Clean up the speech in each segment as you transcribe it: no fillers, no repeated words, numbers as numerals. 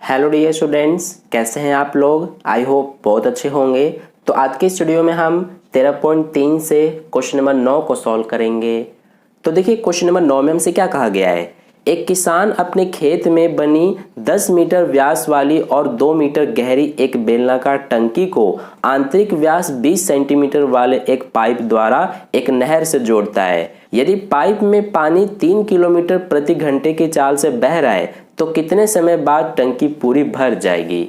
Hello dear students, कैसे हैं आप लोग। आई होप बहुत अच्छे होंगे। तो आज के स्टूडियो में हम 13.3 से क्वेश्चन नंबर 9 को सॉल्व करेंगे। तो देखिए क्वेश्चन नंबर 9 में हमसे क्या कहा गया है। एक किसान अपने खेत में बनी 10 मीटर व्यास वाली और 2 मीटर गहरी एक बेलनाकार टंकी को आंतरिक व्यास 20 सेंटीमीटर वाले एक पाइप द्वारा एक नहर से जोड़ता है। यदि पाइप में पानी 3 किलोमीटर प्रति घंटे की चाल से बह रहा है तो कितने समय बाद टंकी पूरी भर जाएगी।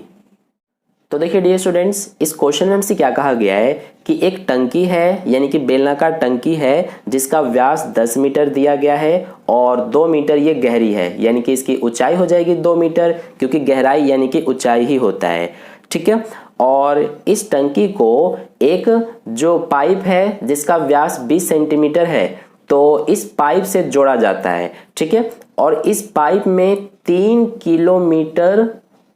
तो देखिए डियर स्टूडेंट्स, इस क्वेश्चन में हमसे क्या कहा गया है कि एक टंकी है, यानी कि बेलनाकार टंकी है जिसका व्यास 10 मीटर दिया गया है और 2 मीटर ये गहरी है, यानी कि इसकी ऊंचाई हो जाएगी 2 मीटर, क्योंकि गहराई यानी कि ऊंचाई ही होता है। ठीक है। और इस टंकी को एक जो पाइप है जिसका व्यास 20 सेंटीमीटर है तो इस पाइप से जोड़ा जाता है। ठीक है। और इस पाइप में 3 किलोमीटर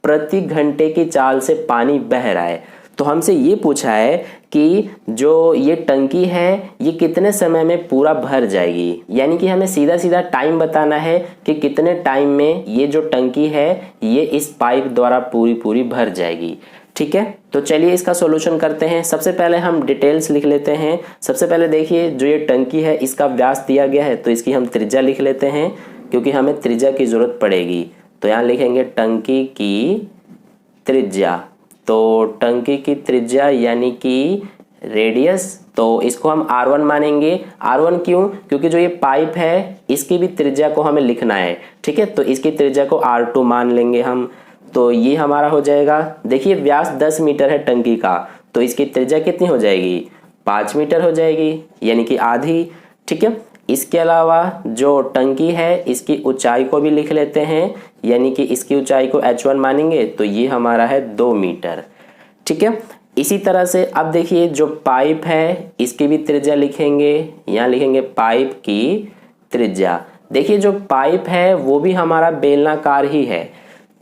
प्रति घंटे की चाल से पानी बह रहा है। तो हमसे ये पूछा है कि जो ये टंकी है ये कितने समय में पूरा भर जाएगी, यानी कि हमें सीधा सीधा टाइम बताना है कि कितने टाइम में ये जो टंकी है ये इस पाइप द्वारा पूरी भर जाएगी। ठीक है। तो चलिए इसका सॉल्यूशन करते हैं। सबसे पहले हम डिटेल्स लिख लेते हैं। सबसे पहले देखिए जो ये टंकी है इसका व्यास दिया गया है तो इसकी हम त्रिज्या लिख लेते हैं, क्योंकि हमें त्रिज्या की जरूरत पड़ेगी। तो यहाँ लिखेंगे टंकी की त्रिज्या। तो टंकी की त्रिज्या यानी कि रेडियस, तो इसको हम R1 मानेंगे। R1 क्यों? क्योंकि जो ये पाइप है इसकी भी त्रिज्या को हमें लिखना है। ठीक है। तो इसकी त्रिज्या को R2 मान लेंगे हम। तो ये हमारा हो जाएगा, देखिए व्यास 10 मीटर है टंकी का, तो इसकी त्रिज्या कितनी हो जाएगी? 5 मीटर हो जाएगी, यानी कि आधी। ठीक है। इसके अलावा जो टंकी है इसकी ऊंचाई को भी लिख लेते हैं, यानी कि इसकी ऊंचाई को H1 मानेंगे तो ये हमारा है 2 मीटर। ठीक है। इसी तरह से अब देखिए जो पाइप है इसकी भी त्रिज्या लिखेंगे। यहाँ लिखेंगे पाइप की त्रिज्या। देखिए जो पाइप है वो भी हमारा बेलनाकार ही है,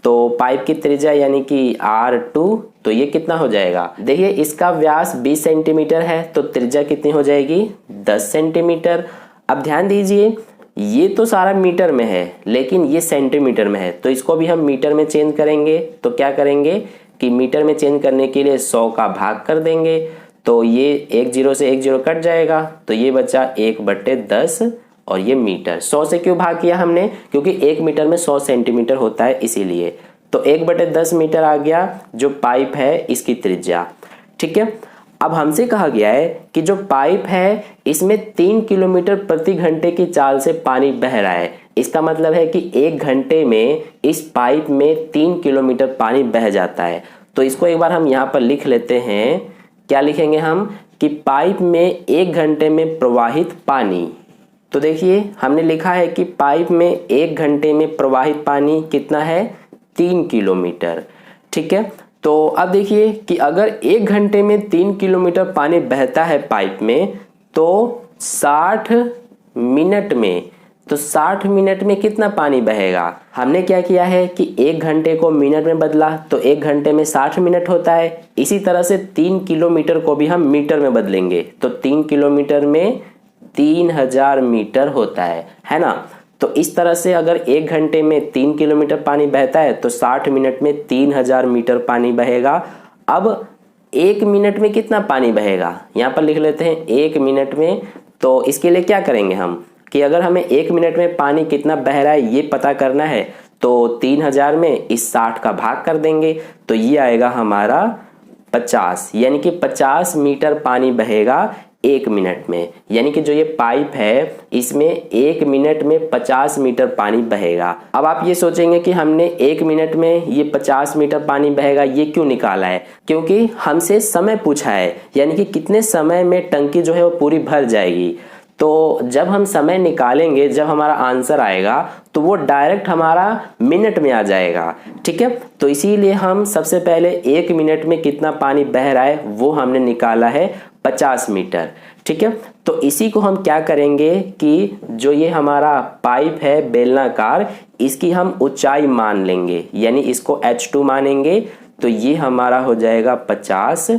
तो पाइप की त्रिज्या यानी कि R2, तो ये कितना हो जाएगा? देखिए इसका व्यास 20 सेंटीमीटर है तो त्रिज्या कितनी हो जाएगी? 10 सेंटीमीटर। अब ध्यान दीजिए ये तो सारा मीटर में है लेकिन ये सेंटीमीटर में है, तो इसको भी हम मीटर में चेंज करेंगे। तो क्या करेंगे कि मीटर में चेंज करने के लिए 100 का भाग कर देंगे, तो ये 1 0 से 1 0 कट जाएगा, तो ये बचा 1/10 और ये मीटर। 100 से क्यों भाग किया हमने? क्योंकि 1 मीटर में 100 सेंटीमीटर होता है इसीलिए। तो 1/10 मीटर आ गया जो पाइप है इसकी त्रिज्या। ठीक है। अब हमसे कहा गया है कि जो पाइप है इसमें 3 किलोमीटर प्रति घंटे की चाल से पानी बह रहा है। इसका मतलब है कि 1 घंटे में इस पाइप में 3 किलोमीटर पानी बह जाता है। तो इसको एक बार हम यहाँ पर लिख लेते हैं। क्या लिखेंगे हम? कि पाइप में 1 घंटे में प्रवाहित पानी। तो देखिए हमने लिखा है कि पाइप में 1 घंटे में प्रवाहित पानी कितना है? 3 किलोमीटर। ठीक है। तो अब देखिए कि अगर 1 घंटे में 3 किलोमीटर पानी बहता है पाइप में तो 60 मिनट में, तो 60 मिनट में कितना पानी बहेगा? हमने क्या किया है कि 1 घंटे को मिनट में बदला, तो 1 घंटे में 60 मिनट होता है। इसी तरह से 3 किलोमीटर को भी हम मीटर में बदलेंगे, तो 3 किलोमीटर में 3000 मीटर होता है ना। तो इस तरह से अगर 1 घंटे में 3 किलोमीटर पानी बहता है तो 60 मिनट में 3000 मीटर पानी बहेगा। अब 1 मिनट में कितना पानी बहेगा? यहाँ पर लिख लेते हैं 1 मिनट में। तो इसके लिए क्या करेंगे हम कि अगर हमें 1 मिनट में पानी कितना बह रहा है ये पता करना है, तो 3000 में इस 60 का भाग कर देंगे, तो ये आएगा हमारा 50, यानी कि 50 मीटर पानी बहेगा 1 मिनट में। यानी कि जो ये पाइप है इसमें 1 मिनट में 50 मीटर पानी बहेगा। अब आप ये सोचेंगे कि हमने 1 मिनट में ये 50 मीटर पानी बहेगा ये क्यों निकाला है? क्योंकि हमसे समय पूछा है, यानी कि कितने समय में टंकी जो है वो पूरी भर जाएगी। तो जब हम समय निकालेंगे, जब हमारा आंसर आएगा तो वो डायरेक्ट हमारा मिनट में आ जाएगा। ठीक है। तो इसीलिए हम सबसे पहले 1 मिनट में कितना पानी बह रहा है वो हमने निकाला है 50 मीटर। ठीक है। तो इसी को हम क्या करेंगे कि जो ये हमारा पाइप है बेलनाकार इसकी हम ऊंचाई मान लेंगे, यानी इसको H2 मानेंगे, तो ये हमारा हो जाएगा 50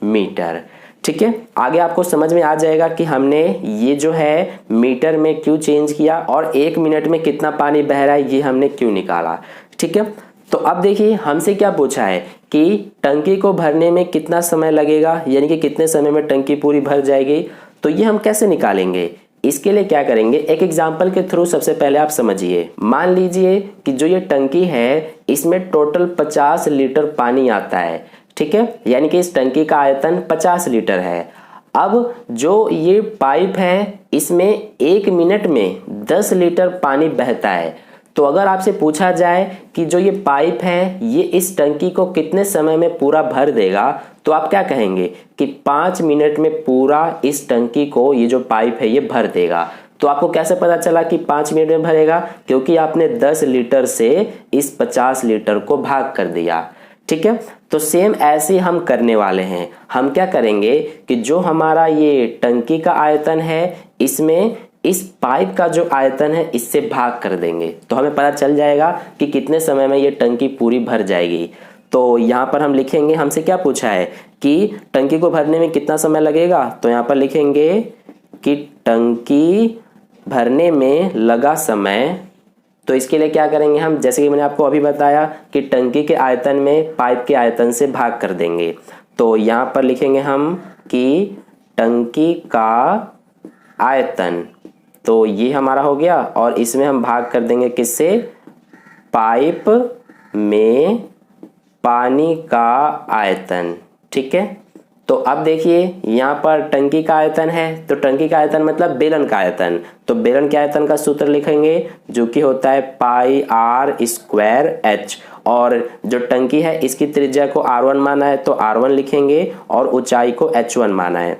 मीटर। ठीक है। आगे आपको समझ में आ जाएगा कि हमने ये जो है मीटर में क्यों चेंज किया और 1 मिनट में कितना पानी बह रहा है ये हमने क्यों निकाला। ठीक है। तो अब देखिए हमसे क्या पूछा है कि टंकी को भरने में कितना समय लगेगा, यानी कि कितने समय में टंकी पूरी भर जाएगी। तो ये हम कैसे निकालेंगे, इसके लिए क्या करेंगे, एक एग्जाम्पल के थ्रू सबसे पहले आप समझिए। मान लीजिए कि जो ये टंकी है इसमें टोटल 50 लीटर पानी आता है, ठीक है, यानी कि इस टंकी का आयतन 50 लीटर है। अब जो ये पाइप है इसमें 1 मिनट में 10 लीटर पानी बहता है। तो अगर आपसे पूछा जाए कि जो ये पाइप है ये इस टंकी को कितने समय में पूरा भर देगा, तो आप क्या कहेंगे कि 5 मिनट में पूरा इस टंकी को ये जो पाइप है ये भर देगा। तो आपको कैसे पता चला कि 5 मिनट में भरेगा, क्योंकि आपने 10 लीटर से इस 50 लीटर को भाग कर दिया, ठीक है। तो सेम ऐसे हम करने वाले हैं। हम क्या करेंगे कि जो हमारा ये टंकी का आयतन है इसमें इस पाइप का जो आयतन है इससे भाग कर देंगे, तो हमें पता चल जाएगा कि कितने समय में ये टंकी पूरी भर जाएगी। तो यहाँ पर हम लिखेंगे, हमसे क्या पूछा है कि टंकी को भरने में कितना समय लगेगा, तो यहाँ पर लिखेंगे कि टंकी भरने में लगा समय। तो इसके लिए क्या करेंगे हम, जैसे कि मैंने आपको अभी बताया कि टंकी के आयतन में पाइप के आयतन से भाग कर देंगे। तो यहाँ पर लिखेंगे हम कि टंकी का आयतन, तो ये हमारा हो गया, और इसमें हम भाग कर देंगे किससे, पाइप में पानी का आयतन, ठीक है। तो अब देखिए यहाँ पर टंकी का आयतन है, तो टंकी का आयतन मतलब बेलन का आयतन। तो बेलन के आयतन का सूत्र लिखेंगे जो कि होता है पाई आर स्क्वायर एच, और जो टंकी है इसकी त्रिज्या को R1 माना है तो R1 लिखेंगे और ऊंचाई को H1 माना है,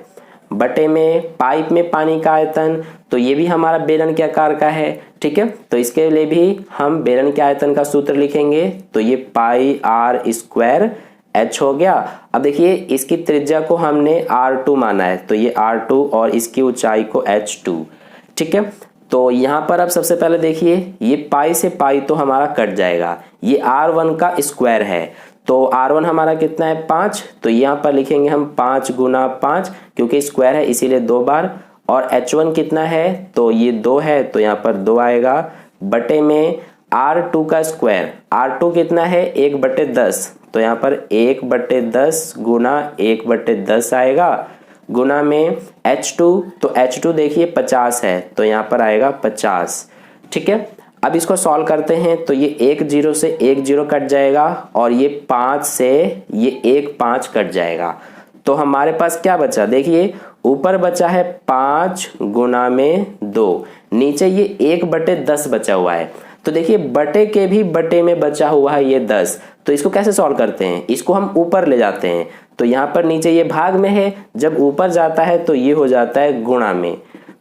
बटे में पाइप में पानी का आयतन। तो ये भी हमारा बेलन के आकार का है, ठीक है। तो इसके लिए भी हम बेलन के आयतन का सूत्र लिखेंगे, तो ये पाई आर स्क्वायर एच हो गया। अब देखिए इसकी त्रिज्या को हमने R2 माना है, तो ये R2 और इसकी ऊंचाई को H2, ठीक है। तो यहाँ पर अब सबसे पहले देखिए ये पाई से पाई तो हमारा कट जाएगा, ये R1 का स्क्वायर है, तो R1 हमारा कितना है 5, तो यहाँ पर लिखेंगे हम 5 गुना 5, क्योंकि स्क्वायर है इसीलिए 2 बार, और H1 कितना है, तो ये 2 है तो यहाँ पर 2 आएगा, बटे में R2 का स्क्वायर, R2 कितना है 1/10, तो यहाँ पर 1/10 गुना 1/10 आएगा, गुना में H2, तो H2 देखिए 50 है तो यहाँ पर आएगा 50, ठीक है। अब इसको सॉल्व करते हैं, तो ये 1 0 से 1 0 कट जाएगा, और ये 5 से ये 1 5 कट जाएगा। तो हमारे पास क्या बचा, देखिए ऊपर बचा है 5 गुना में 2, नीचे ये 1/10 बचा हुआ है। तो देखिए बटे के भी बटे में बचा हुआ है ये 10, तो इसको कैसे सॉल्व करते हैं, इसको हम ऊपर ले जाते हैं। तो यहाँ पर नीचे ये भाग में है, जब ऊपर जाता है तो ये हो जाता है गुणा में।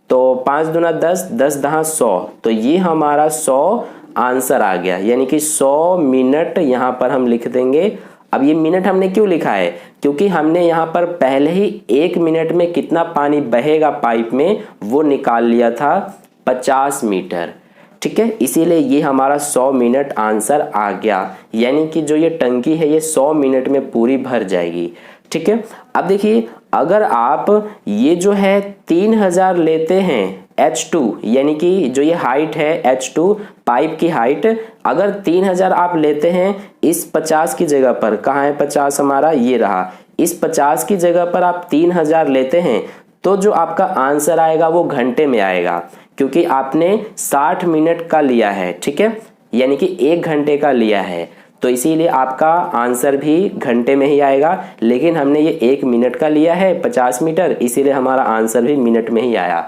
तो 5 दूना 10, 10 दहा 100, तो ये हमारा 100 आंसर आ गया, यानी कि 100 मिनट यहाँ पर हम लिख देंगे। अब ये मिनट हमने क्यों लिखा है, क्योंकि हमने यहाँ पर पहले ही 1 मिनट में कितना पानी बहेगा पाइप में वो निकाल लिया था 50 मीटर, ठीक है, इसीलिए ये हमारा 100 मिनट आंसर आ गया, यानी कि जो ये टंकी है ये 100 मिनट में पूरी भर जाएगी, ठीक है। अब देखिए अगर आप ये जो है 3000 लेते हैं H2, यानी कि जो ये हाइट है H2 पाइप की हाइट, अगर 3000 आप लेते हैं इस 50 की जगह पर, कहाँ है 50 हमारा, ये रहा, इस 50 की जगह पर आप 3000 लेते हैं, तो जो आपका आंसर आएगा वो घंटे में आएगा, क्योंकि आपने 60 मिनट का लिया है, ठीक है, यानी कि 1 घंटे का लिया है, तो इसीलिए आपका आंसर भी घंटे में ही आएगा। लेकिन हमने ये 1 मिनट का लिया है 50 मीटर, इसीलिए हमारा आंसर भी मिनट में ही आया।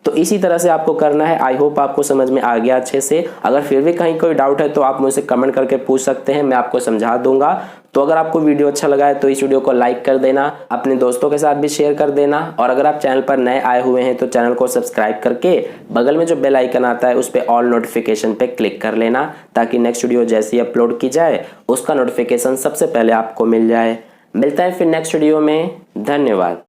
तो इसी तरह से आपको करना है। आई होप आपको समझ में आ गया अच्छे से। अगर फिर भी कहीं कोई डाउट है तो आप मुझसे कमेंट करके पूछ सकते हैं, मैं आपको समझा दूंगा। तो अगर आपको वीडियो अच्छा लगा है तो इस वीडियो को लाइक कर देना, अपने दोस्तों के साथ भी शेयर कर देना, और अगर आप चैनल पर नए आए हुए हैं तो चैनल को सब्सक्राइब करके बगल में जो बेल आइकन आता है उस पर ऑल नोटिफिकेशन पे क्लिक कर लेना, ताकि नेक्स्ट वीडियो जैसी अपलोड की जाए उसका नोटिफिकेशन सबसे पहले आपको मिल जाए। मिलता है फिर नेक्स्ट वीडियो में, धन्यवाद।